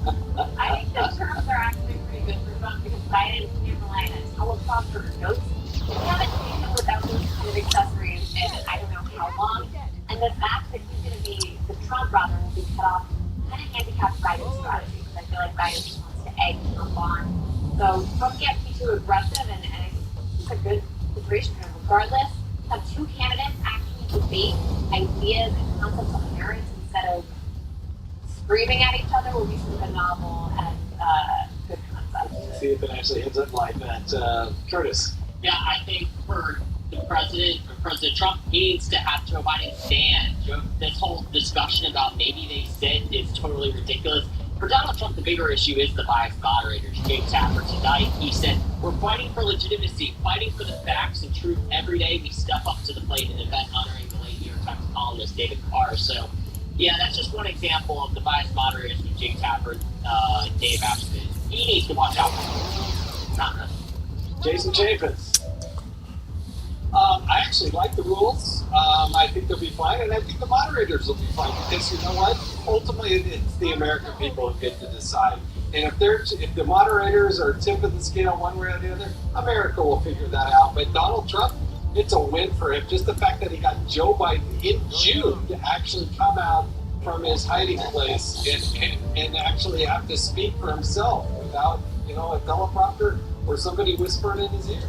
I think the terms are actually pretty good for Trump, because Biden can't rely on his helicopter notes. We haven't seen him without those kind of accessories in I don't know how long. And the fact that he's going to be, the Trump brother will be cut off, kind of handicaps Biden's strategy, because I feel like Biden just wants to egg Trump on. So Trump can't be too aggressive, and it's a good situation for him. Regardless, have two candidates actually debate ideas and concepts on the merits instead of screaming at each other will be sort of a novel and good concept. See if it actually ends up like that. Curtis. Yeah, I think for the President Trump needs to have Joe Biden stand. This whole discussion about maybe they sit is totally ridiculous. For Donald Trump, the bigger issue is the biased moderators. Jake Tapper tonight, he said, we're fighting for legitimacy, fighting for the facts and truth every day. We step up to the plate in an event honoring the late New York Times columnist David Carr. So, yeah, that's just one example of the biased moderators with Jake Tapper, Dave Ashton. He needs to watch out for them. Not really. Jason Chaffetz. I actually like the rules. I think they'll be fine, and I think the moderators will be fine, because you know what? Ultimately, it's the American people who get to decide. And if the moderators are tip of the scale one way or the other, America will figure that out. But Donald Trump, it's a win for him. Just the fact that he got Joe Biden in June to actually come out from his hiding place and actually have to speak for himself without, a teleprompter or somebody whispering in his ear.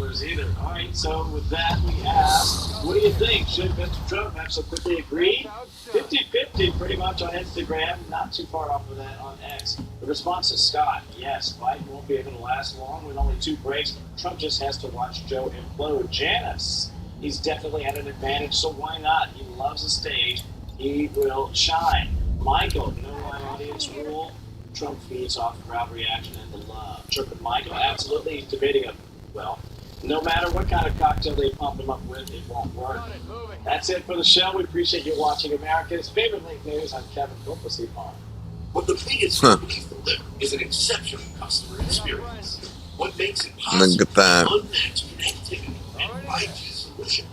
Either. All right, so with that, we ask, what do you think? Should Mr. Trump have so quickly agreed? 50-50 pretty much on Instagram, not too far off of that on X. The response is Scott, yes, Biden won't be able to last long with only 2 breaks. Trump just has to watch Joe implode. Janice, he's definitely at an advantage, so why not? He loves the stage. He will shine. Michael, no live audience rule. Trump feeds off crowd reaction and the love. Trump and Michael, absolutely. He's debating no matter what kind of cocktail they pump him up with, it won't work. That's it for the show. We appreciate you watching America's favorite late news. I'm Kevin Cook. We'll see you tomorrow. What the biggest companies deliver is an exceptional customer experience. What makes it possible Look at that. unmatched connectivity and 5G solutions.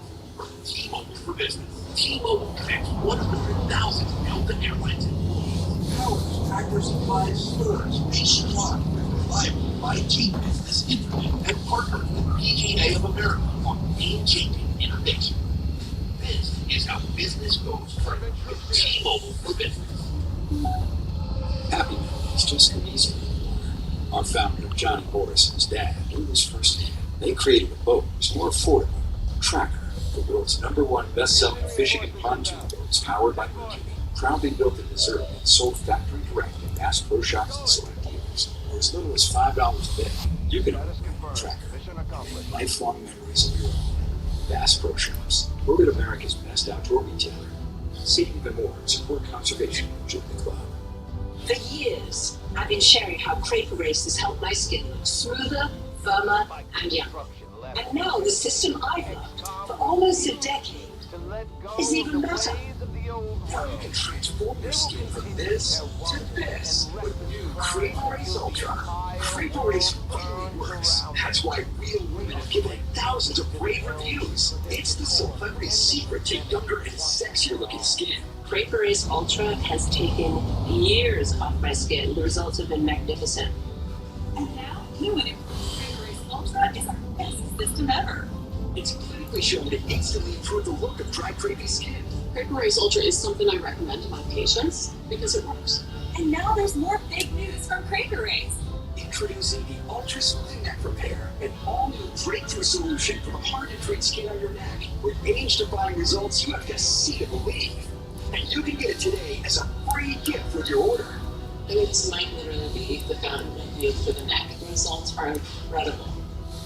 T-Mobile for Business. T-Mobile connects 100,000 Delta Airlines employees. Powers, Tractor Supply stores nationwide with reliable 5G business internet and partners with PGA of America on game-changing innovation. This is how business goes further with T-Mobile for Business. Happy is just an easy water. Our founder, Johnny Boris, and his dad knew this firsthand. They created a boat that was more affordable. Tracker, the world's #1 best-selling fishing and pontoon boats powered by Mercury. Proudly built in Missouri and sold factory direct in Bass Pro Shops and select dealers. For as little as $5 a day, you can own a Tracker. Lifelong memories of your own. Bass Pro Shops, voted America's best outdoor retailer. See even more and support conservation. Join the club. For years, I've been sharing how Craper Race has helped my skin look smoother, firmer, and younger. And now the system I've loved for almost a decade is even better. Now you can transform your skin from this to this with new Creeper Race Ultra. Creeper Race really works. That's why real women have given it thousands of rave reviews. It's the celebrity secret to younger and sexier looking skin. Creeper Race Ultra has taken years off my skin. The results have been magnificent. And now, new and improved Creeper Race Ultra is our best system ever. It's clinically shown to instantly improve the look of dry, crepey skin. Creeper Race Ultra is something I recommend to my patients because it works. And now there's more big news from Creeper Race. Introducing the Ultra Smooth Neck Repair, an all-new breakthrough solution for hard-to-treat skin on your neck. With age-defying results you have to see to believe. And you can get it today as a free gift with your order. This might literally be the fountain of youth for the neck. The results are incredible.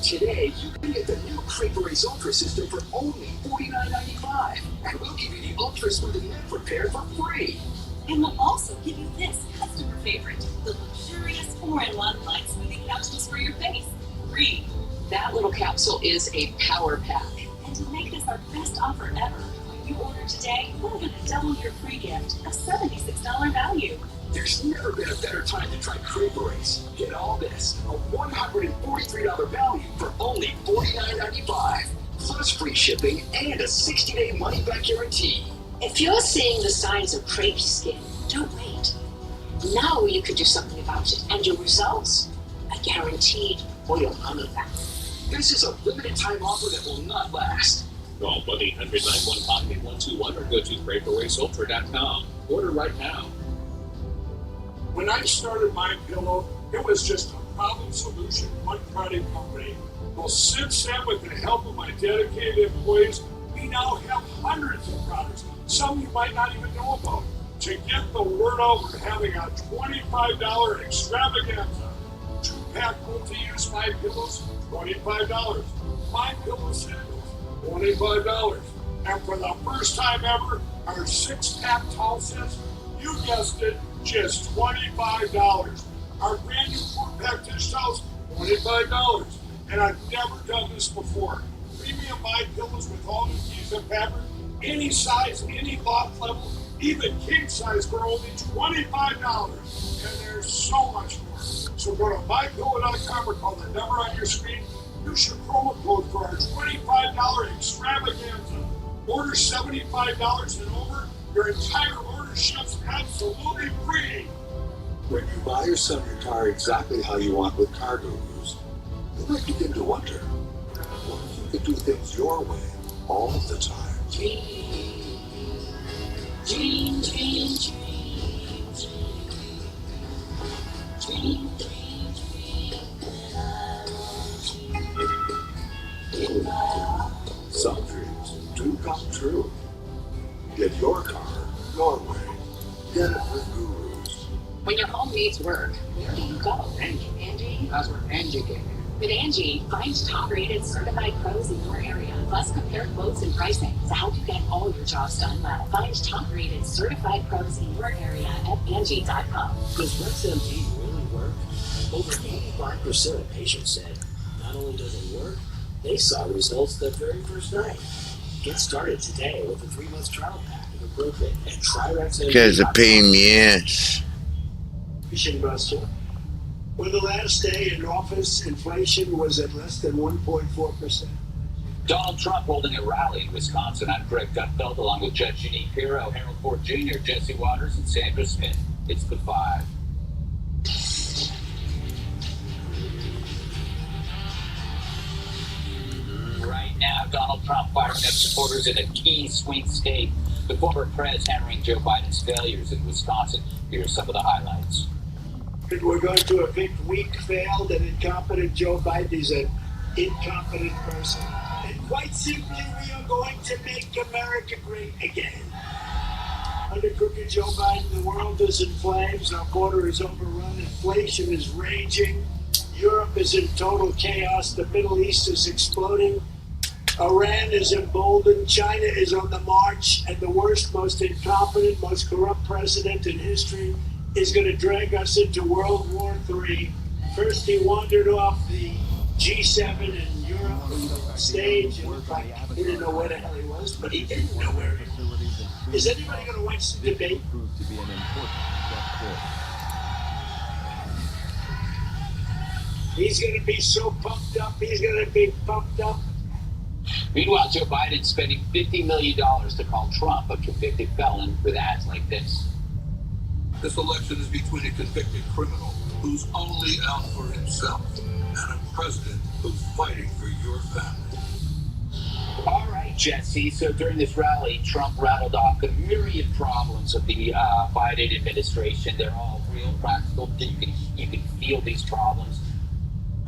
Today, you can get the new Creeper Race Ultra system for only $49.95. And we'll give you the Ultra Smooth Neck Repair for free. And we'll also give you this customer favorite, the luxurious 4-in-1 light smoothing capsules for your face. Free. That little capsule is a power pack. And to make this our best offer ever, when you order today, we're going to double your free gift, a $76 value. There's never been a better time to try Creeper Race. Get all this, a $143 value for only $49.95, plus free shipping and a 60-day money-back guarantee. If you're seeing the signs of crepey skin, don't wait. Now you can do something about it, and your results are guaranteed for your money back. This is a limited time offer that will not last. Call 1-800-915-8121 or go to CreeperRaceUltra.com. Order right now. When I started MyPillow, it was just a problem solution, one product company. Well, since then, with the help of my dedicated employees, we now have hundreds of products, some you might not even know about. To get the word out, we're having a $25 extravaganza. 2-pack multi-use MyPillows, $25. MyPillow sandals, $25. And for the first time ever, our 6-pack towel sets, you guessed it, just $25. Our brand new 4-pack dish towels, $25. And I've never done this before. Premium MyPillows with all new keys and fabric, any size, any loft level, even king size for only $25. And there's so much more. So go to MyPillow.com or call the number on your screen. Use your promo code for our $25 extravaganza. Order $75 and over, your entire order ships absolutely free. When you buy or sell your car exactly how you want with cargo use, you might begin to wonder, what if you could do things your way all the time? Dream, dream, dream, dream, Some dreams do come true. Get your car your way. Get it with Gurus. When your home needs work, where do you go? Angie. That's where Angie came in. With Angie, find top-rated certified pros in your area, plus compare quotes and pricing to help you get all your jobs done well. Find top-rated certified pros in your area at Angie.com. Does RexMD really work? Over 85% of patients said, not only does it work, they saw results the very first night. Get started today with a 3-month trial pack of improvement and try RexMD. You guys are paying me ass. Fishing Buster. When the last day in office, inflation was at less than 1.4%. Donald Trump holding a rally in Wisconsin. I'm Greg Gutfeld, along with Judge Jeanine Pirro, Harold Ford Jr., Jesse Waters, and Sandra Smith. It's the 5. Right now, Donald Trump firing up supporters in a key swing state. The former prez hammering Joe Biden's failures in Wisconsin. Here are some of the highlights. We're going to evict weak, failed, and incompetent Joe Biden. He's an incompetent person. And quite simply, we are going to make America great again. Under crooked Joe Biden, the world is in flames. Our border is overrun. Inflation is raging. Europe is in total chaos. The Middle East is exploding. Iran is emboldened. China is on the march. And the worst, most incompetent, most corrupt president in history is going to drag us into World War III. First, he wandered off the G7 in Europe. stage. It looked like he didn't know where the hell he was, but he didn't know where he was. Is anybody going to watch the debate? He's going to be so pumped up. He's going to be pumped up. Meanwhile, Joe Biden's spending $50 million to call Trump a convicted felon with ads like this. This election is between a convicted criminal who's only out for himself and a president who's fighting for your family. All right, Jesse. So during this rally, Trump rattled off a myriad problems of the Biden administration. They're all real, practical. You can feel these problems.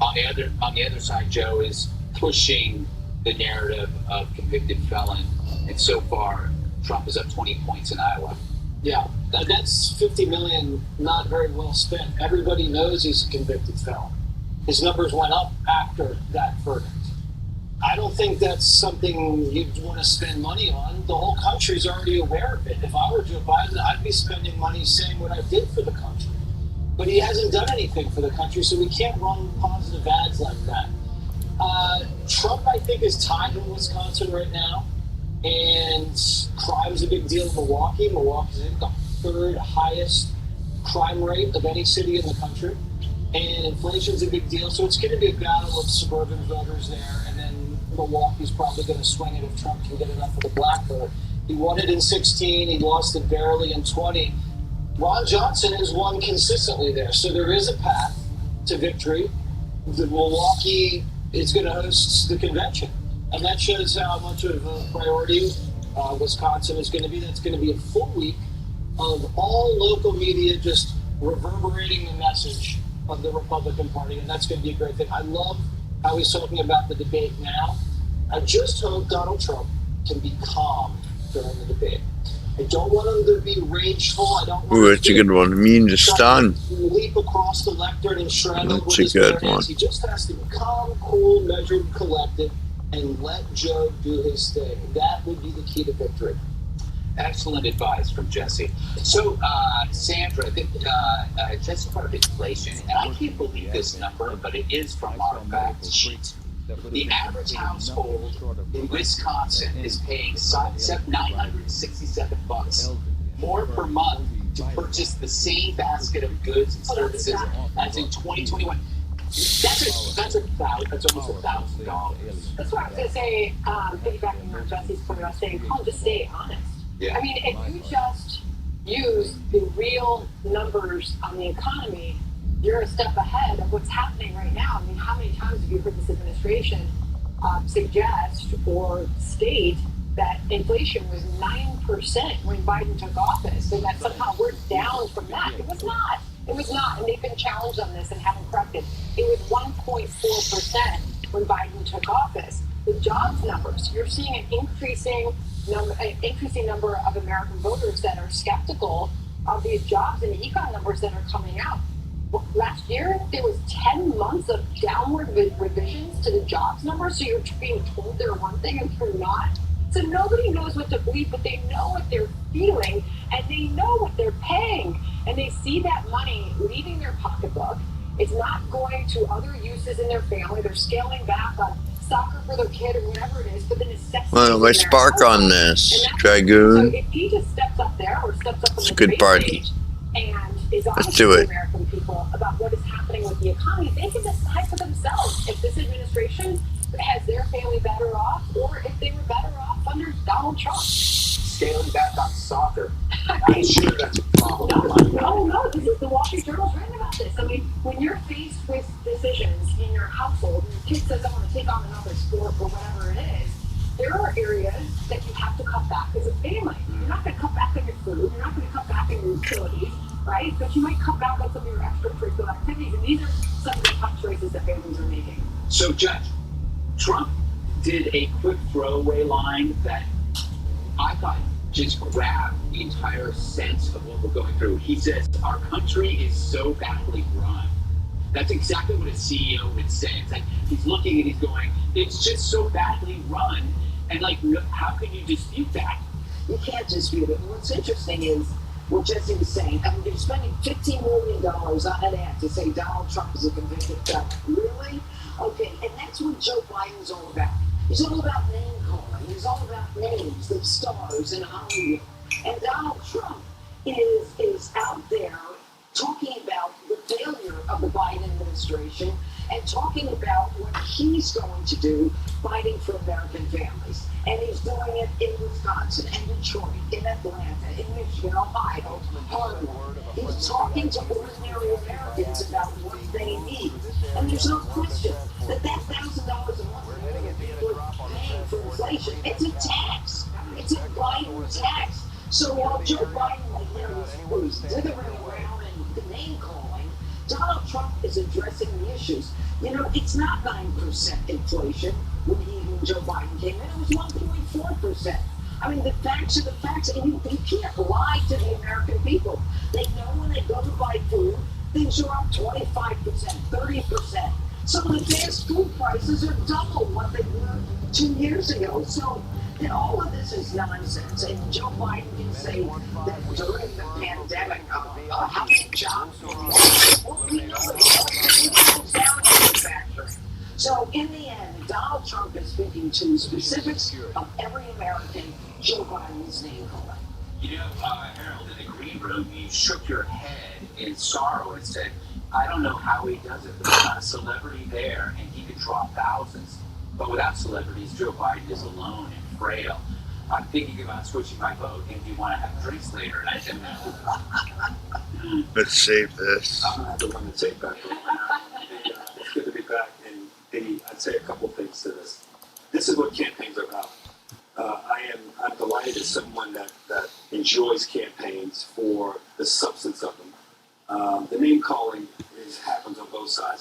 On the other side, Joe is pushing the narrative of convicted felon, and so far, Trump is up 20 points in Iowa. Yeah, that's $50 million not very well spent. Everybody knows he's a convicted felon. His numbers went up after that verdict. I don't think that's something you'd want to spend money on. The whole country's already aware of it. If I were Joe Biden, I'd be spending money saying what I did for the country. But he hasn't done anything for the country, so we can't run positive ads like that. Trump, I think, is tied in Wisconsin right now, and crime's a big deal in Milwaukee. Milwaukee's the third highest crime rate of any city in the country, and inflation's a big deal. So it's going to be a battle of suburban voters there, and then Milwaukee's probably going to swing it if Trump can get enough of the black vote. He won it in 16. He lost it barely in 20. Ron Johnson has won consistently there, so there is a path to victory. The Milwaukee is going to host the convention, and that shows how much of a priority Wisconsin is going to be. That's going to be a full week of all local media just reverberating the message of the Republican Party, and that's going to be a great thing. I love how he's talking about the debate now. I just hope Donald Trump can be calm during the debate. I don't want him to be rageful. I don't want Ooh, that's a good one. Me and the stun. Leap across the lectern and strangle with That's a his good bare hands. one. He just has to be calm, cool, measured, collected, and let Joe do his thing. That would be the key to victory. Excellent advice from Jesse. So, Sandra, Jesse brought up inflation, and I can't believe this number, but it is from our fact sheet. The average household in Wisconsin is paying $967 more per month to purchase the same basket of goods and services as in 2021. That's almost $1,000. That's what I was going to say, piggybacking on Jesse's point about saying, just stay honest. Yeah. I mean, if you just use the real numbers on the economy, you're a step ahead of what's happening right now. I mean, how many times have you heard this administration suggest or state that inflation was 9% when Biden took office, and that somehow we're down from that? It was not. It was not, and they've been challenged on this and haven't corrected. It was 1.4% when Biden took office. The jobs numbers, you're seeing an increasing number of American voters that are skeptical of these jobs and the econ numbers that are coming out. Last year, there was 10 months of downward revisions to the jobs numbers, so you're being told they're one thing and you're not. So nobody knows what to believe, but they know what they're feeling, and they know what they're paying, and they see that money leaving their pocketbook. It's not going to other uses in their family. They're scaling back on soccer for their kid or whatever it is, but the necessities. Well, I spark on this, Dragoon. So if he just steps up there or steps up on It's the a good debate party. stage and is honest Let's do with it. the American people about what is happening with the economy, they can decide for themselves if this administration has their family better off or if they were better off under Donald Trump. Scaling back on soccer. I'm sure that's a problem. No, this is the Wall Street Journal's written about this. I mean, when you're faced with decisions in your household, and your kid says, I want to take on another sport or whatever it is, there are areas that you have to cut back as a family. You're not going to cut back on your food. You're not going to cut back on your utilities, right? But you might cut back on some of your extracurricular activities. And these are some of the tough choices that families are making. So, Judge, Trump did a quick throwaway line that I thought just grabbed the entire sense of what we're going through. He says, our country is so badly run. That's exactly what a CEO would say. It's like he's looking and he's going, it's just so badly run. And like, how can you dispute that? You can't dispute it. And what's interesting is what Jesse was saying. I mean, they're spending $15 million on an ad to say Donald Trump is a convicted felon. Really? Okay, and that's what Joe Biden's all about. He's all about name calling. He's all about names of stars in Hollywood. And Donald Trump is out there talking about the failure of the Biden administration and talking about what he's going to do fighting for American families. And he's doing it in Wisconsin and Detroit, in Atlanta, in Michigan, Ohio, Harvard. He's talking to ordinary Americans about what they need. And there's no question that $1,000 a month that million people are paying for inflation, it's a tax. It's a Biden tax. So while Joe Biden was dithering around and name calling, Donald Trump is addressing the issues. You know, it's not 9% inflation when Joe Biden came in. It was 1.4%. I mean, the facts are the facts, and you can't lie to the American people. They know when they go to buy food, things are up 25%, 30%. Some of the fast food prices are double what they were 2 years ago. So all of this is nonsense. And Joe Biden can say that during the pandemic, how many jobs were lost? Well, we know it's down manufacturing. So in the end, Donald Trump is speaking to the specifics of every American. Joe Biden's name calling. You know, Harold, in the green room, you shook your head in sorrow and said, I don't know how he does it. There's not a celebrity there, and he could draw thousands. But without celebrities, Joe Biden is alone and frail. I'm thinking about switching my vote, and do you want to have drinks later? And I said, no. Let's save this. I'm going to have to run the tape back. It's good to be back. And I'd say a couple things to this. This is what campaigns are about. I'm delighted as someone that enjoys campaigns for the substance of them. The name calling happens on both sides.